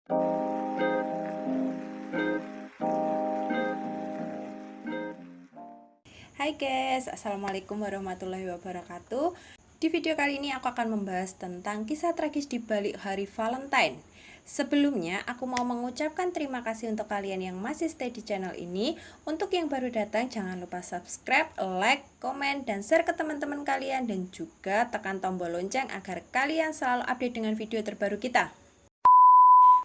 Hai guys, Assalamualaikum warahmatullahi wabarakatuh. Di video kali ini aku akan membahas tentang kisah tragis di balik hari Valentine. Sebelumnya, aku mau mengucapkan terima kasih untuk kalian yang masih stay di channel ini. Untuk yang baru datang, jangan lupa subscribe, like, komen, dan share ke teman-teman kalian. Dan juga tekan tombol lonceng agar kalian selalu update dengan video terbaru kita.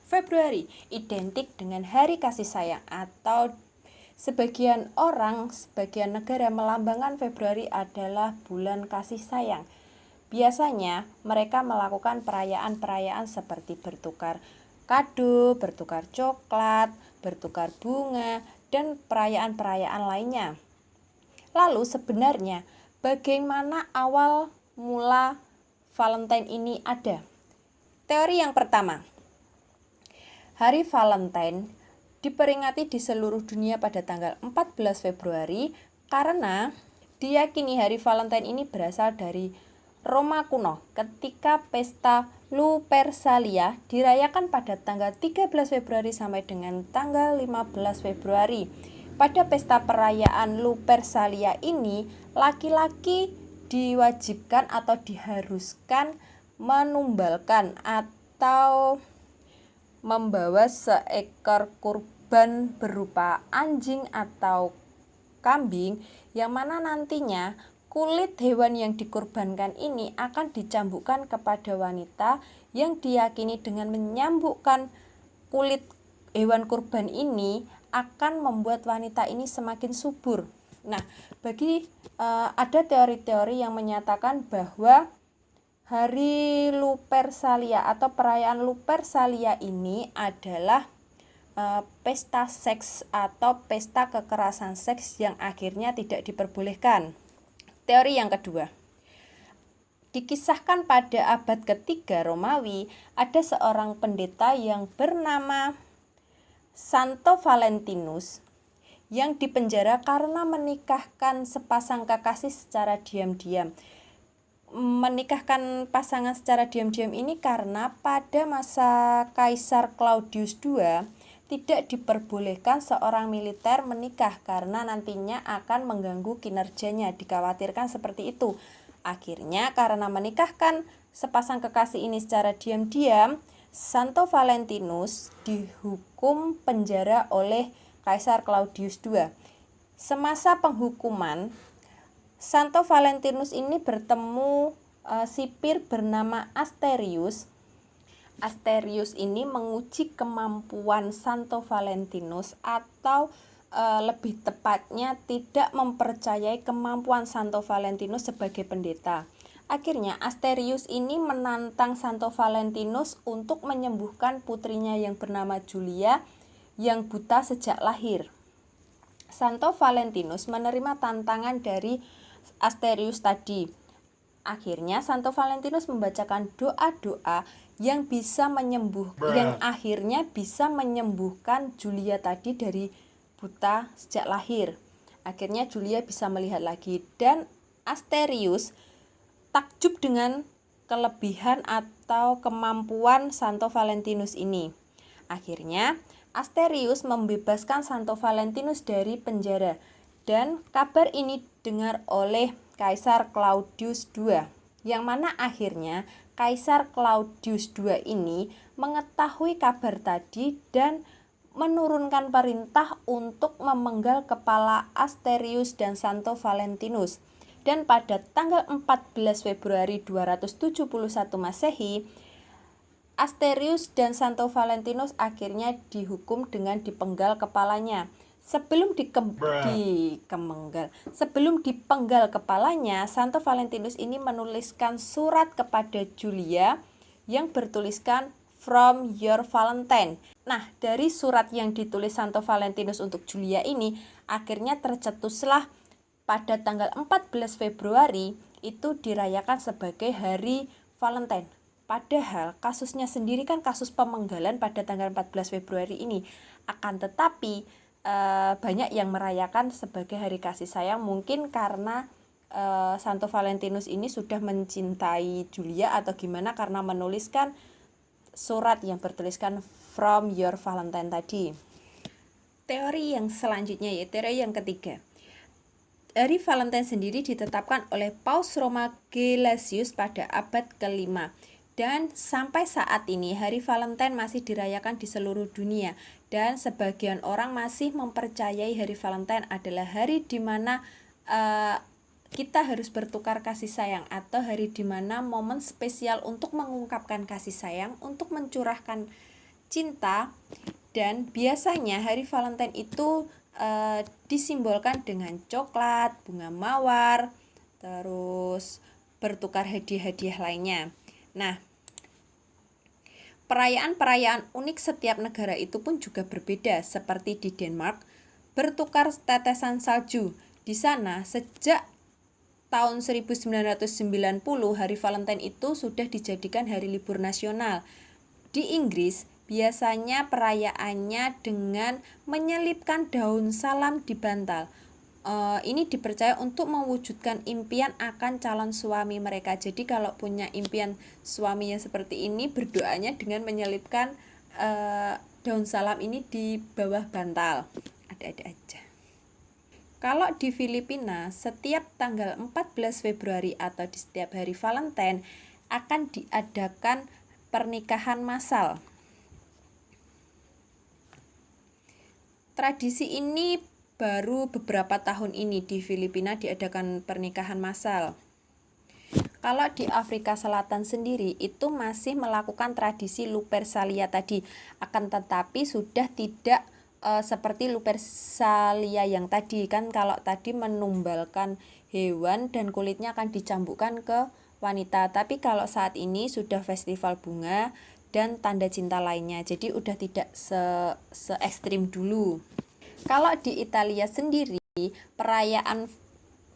Februari identik dengan hari kasih sayang, atau sebagian orang, sebagian negara melambangkan Februari adalah bulan kasih sayang. Biasanya mereka melakukan perayaan-perayaan seperti bertukar kado, bertukar coklat, bertukar bunga, dan perayaan-perayaan lainnya. Lalu sebenarnya bagaimana awal mula Valentine ini ada? Teori yang pertama, hari Valentine diperingati di seluruh dunia pada tanggal 14 Februari karena diyakini hari Valentine ini berasal dari Roma kuno ketika pesta Lupercalia dirayakan pada tanggal 13 Februari sampai dengan tanggal 15 Februari. Pada pesta perayaan Lupercalia ini, laki-laki diwajibkan atau diharuskan menumbalkan atau membawa seekor kurban berupa anjing atau kambing, yang mana nantinya kulit hewan yang dikurbankan ini akan dicambukkan kepada wanita yang diyakini dengan menyambukkan kulit hewan kurban ini akan membuat wanita ini semakin subur. Nah, ada teori-teori yang menyatakan bahwa hari Lupercalia atau perayaan Lupercalia ini adalah pesta seks atau pesta kekerasan seks yang akhirnya tidak diperbolehkan. Teori yang kedua, dikisahkan pada abad ketiga Romawi ada seorang pendeta yang bernama Santo Valentinus yang dipenjara karena menikahkan sepasang kekasih secara diam-diam. Menikahkan pasangan secara diam-diam ini karena pada masa Kaisar Claudius II tidak diperbolehkan seorang militer menikah karena nantinya akan mengganggu kinerjanya, dikhawatirkan seperti itu. Akhirnya karena menikahkan sepasang kekasih ini secara diam-diam, Santo Valentinus dihukum penjara oleh Kaisar Claudius II. Semasa penghukuman, Santo Valentinus ini bertemu sipir bernama Asterius. Asterius ini menguji kemampuan Santo Valentinus atau lebih tepatnya tidak mempercayai kemampuan Santo Valentinus sebagai pendeta. Akhirnya Asterius ini menantang Santo Valentinus untuk menyembuhkan putrinya yang bernama Julia yang buta sejak lahir. Santo Valentinus menerima tantangan dari Asterius tadi. Akhirnya Santo Valentinus membacakan doa-doa yang akhirnya bisa menyembuhkan Julia tadi dari buta sejak lahir. Akhirnya Julia bisa melihat lagi dan Asterius takjub dengan kelebihan atau kemampuan Santo Valentinus ini. Akhirnya Asterius membebaskan Santo Valentinus dari penjara. Dan kabar ini didengar oleh Kaisar Claudius II, yang mana akhirnya Kaisar Claudius II ini mengetahui kabar tadi dan menurunkan perintah untuk memenggal kepala Asterius dan Santo Valentinus. Dan pada tanggal 14 Februari 271 Masehi, Asterius dan Santo Valentinus akhirnya dihukum dengan dipenggal kepalanya. Sebelum dipenggal kepalanya, Santo Valentinus ini menuliskan surat kepada Julia yang bertuliskan From Your Valentine. Nah, dari surat yang ditulis Santo Valentinus untuk Julia ini, akhirnya tercetuslah pada tanggal 14 Februari itu dirayakan sebagai hari Valentine. Padahal kasusnya sendiri kan kasus pemenggalan pada tanggal 14 Februari ini. Akan tetapi banyak yang merayakan sebagai hari kasih sayang, mungkin karena Santo Valentinus ini sudah mencintai Julia atau gimana, karena menuliskan surat yang bertuliskan from your Valentine tadi. Teori yang selanjutnya yaitu teori yang ketiga. Hari Valentine sendiri ditetapkan oleh Paus Roma Gelasius pada abad ke-5. Dan sampai saat ini hari Valentine masih dirayakan di seluruh dunia. Dan sebagian orang masih mempercayai hari Valentine adalah hari di mana kita harus bertukar kasih sayang, atau hari di mana momen spesial untuk mengungkapkan kasih sayang, untuk mencurahkan cinta. Dan biasanya hari Valentine itu disimbolkan dengan coklat, bunga mawar, terus bertukar hadiah-hadiah lainnya. Nah, perayaan-perayaan unik setiap negara itu pun juga berbeda. Seperti di Denmark, bertukar tetesan salju. Di sana sejak tahun 1990 hari Valentine itu sudah dijadikan hari libur nasional. Di Inggris biasanya perayaannya dengan menyelipkan daun salam di bantal. Ini dipercaya untuk mewujudkan impian akan calon suami mereka. Jadi kalau punya impian suaminya seperti ini, berdoanya dengan menyelipkan daun salam ini di bawah bantal. Ada-ada aja. Kalau di Filipina, setiap tanggal 14 Februari atau di setiap hari Valentine akan diadakan pernikahan massal. Tradisi ini baru beberapa tahun ini di Filipina diadakan pernikahan massal. Kalau di Afrika Selatan sendiri itu masih melakukan tradisi Lupercalia tadi, akan tetapi sudah tidak seperti Lupercalia yang tadi. Kan kalau tadi menumbalkan hewan dan kulitnya akan dicambukkan ke wanita, tapi kalau saat ini sudah festival bunga dan tanda cinta lainnya, jadi udah tidak se ekstrim dulu. Kalau di Italia sendiri, perayaan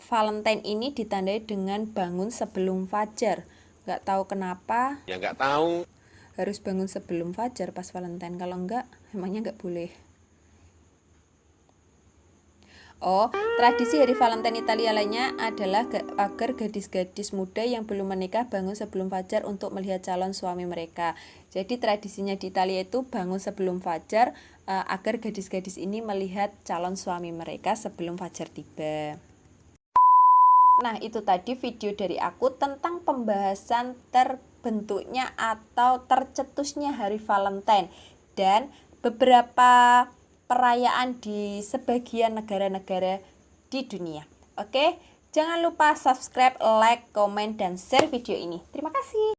Valentine ini ditandai dengan bangun sebelum fajar. Nggak tahu kenapa. Ya nggak tahu. Harus bangun sebelum fajar pas Valentine, kalau enggak, emangnya nggak boleh. Oh, tradisi hari Valentine Italia lainnya adalah agar gadis-gadis muda yang belum menikah bangun sebelum fajar untuk melihat calon suami mereka. Jadi tradisinya di Italia itu bangun sebelum fajar agar gadis-gadis ini melihat calon suami mereka sebelum fajar tiba. Nah, itu tadi video dari aku tentang pembahasan terbentuknya atau tercetusnya hari Valentine dan beberapa perayaan di sebagian negara-negara di dunia. Oke, jangan lupa subscribe, like, komen, dan share video ini. Terima kasih.